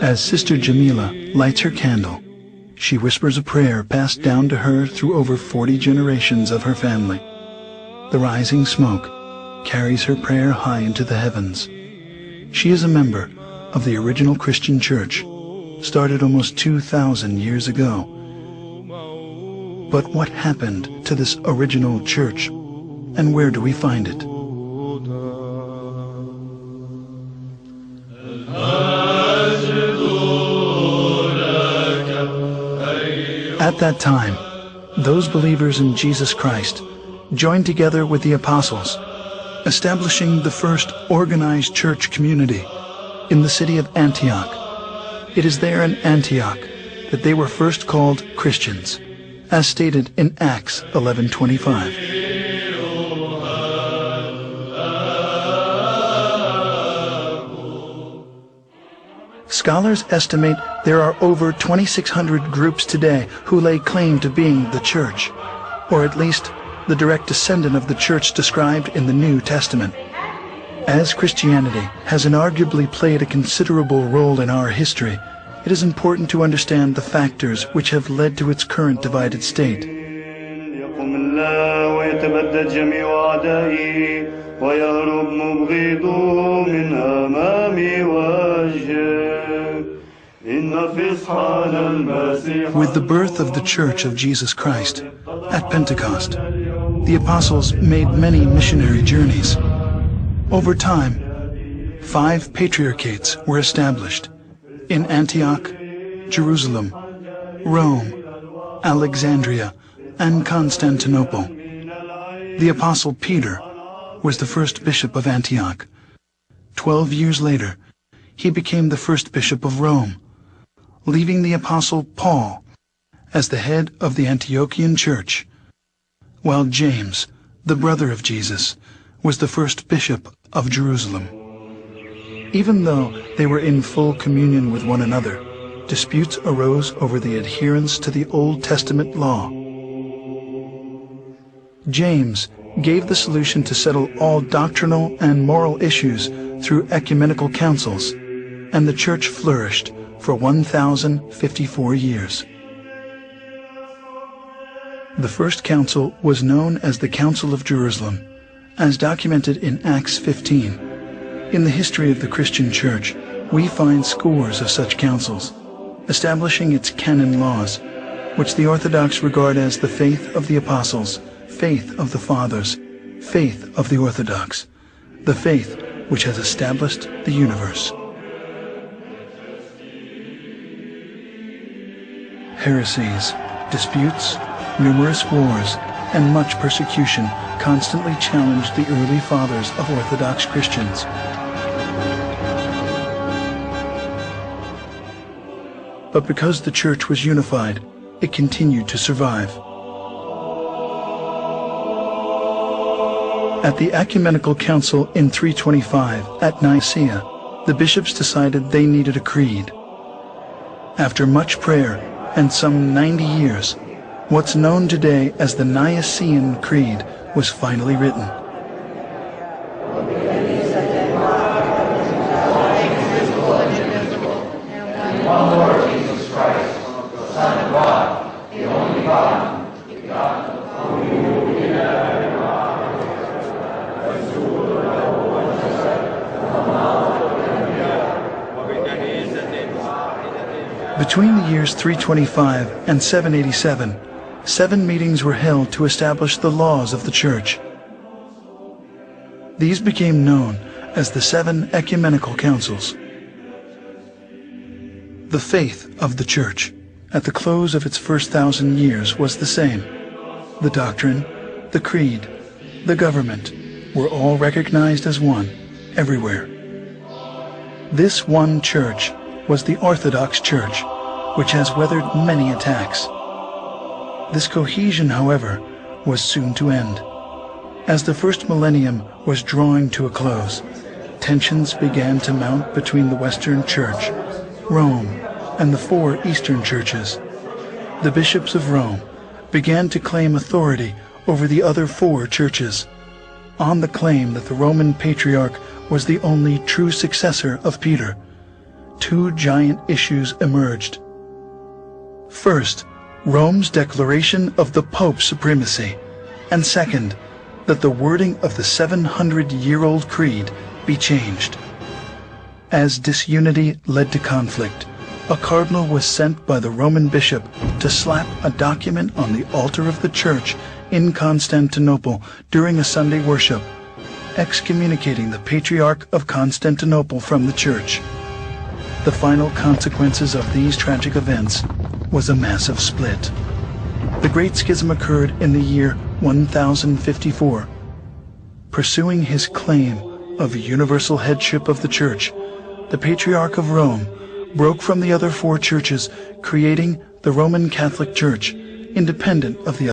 As Sister Jamila lights her candle, she whispers a prayer passed down to her through over 40 generations of her family. The rising smoke carries her prayer high into the heavens. She is a member of the original Christian church, started almost 2,000 years ago. But what happened to this original church, and where do we find it? At that time, those believers in Jesus Christ joined together with the apostles, establishing the first organized church community in the city of Antioch. It is there in Antioch that they were first called Christians, as stated in Acts 11:25. Scholars estimate there are over 2,600 groups today who lay claim to being the church, or at least the direct descendant of the church described in the New Testament. As Christianity has inarguably played a considerable role in our history, it is important to understand the factors which have led to its current divided state. With the birth of the Church of Jesus Christ at Pentecost, the apostles made many missionary journeys. Over time, 5 patriarchates were established in Antioch, Jerusalem, Rome, Alexandria, and Constantinople. The apostle Peter was the first bishop of Antioch. 12 years later, he became the first bishop of Rome, leaving the apostle Paul as the head of the Antiochian church, while James, the brother of Jesus, was the first bishop of Jerusalem. Even though they were in full communion with one another, disputes arose over the adherence to the Old Testament law. James gave the solution to settle all doctrinal and moral issues through ecumenical councils, and the church flourished for 1,054 years. The first council was known as the Council of Jerusalem, as documented in Acts 15. In the history of the Christian Church, we find scores of such councils, establishing its canon laws, which the Orthodox regard as the faith of the apostles, faith of the fathers, faith of the Orthodox, the faith which has established the universe. Heresies, disputes, numerous wars, and much persecution constantly challenged the early fathers of Orthodox Christians. But because the church was unified, it continued to survive. At the Ecumenical Council in 325 at Nicaea, the bishops decided they needed a creed. After much prayer and some 90 years, what's known today as the Nicene Creed was finally written. One Lord Jesus Christ, the Son of God, the only God, begotten of the Between the years 325 and 787, 7 meetings were held to establish the laws of the Church. These became known as the 7 Ecumenical Councils. The faith of the Church, at the close of its first 1,000 years, was the same. The doctrine, the creed, the government were all recognized as one, everywhere. This one Church was the Orthodox Church, which has weathered many attacks. This cohesion, however, was soon to end. As the first millennium was drawing to a close, tensions began to mount between the Western Church, Rome, and the 4 Eastern churches. the bishops of Rome began to claim authority over the other 4 churches, on the claim that the Roman Patriarch was the only true successor of Peter. 2 giant issues emerged. First, Rome's declaration of the Pope's supremacy, and second, that the wording of the 700-year-old creed be changed. As disunity led to conflict, a cardinal was sent by the Roman bishop to slap a document on the altar of the church in Constantinople during a Sunday worship, excommunicating the Patriarch of Constantinople from the church. The final consequences of these tragic events was a massive split. The Great Schism occurred in the year 1054. Pursuing his claim of universal headship of the Church, the Patriarch of Rome broke from the other 4 churches, creating the Roman Catholic Church, independent of the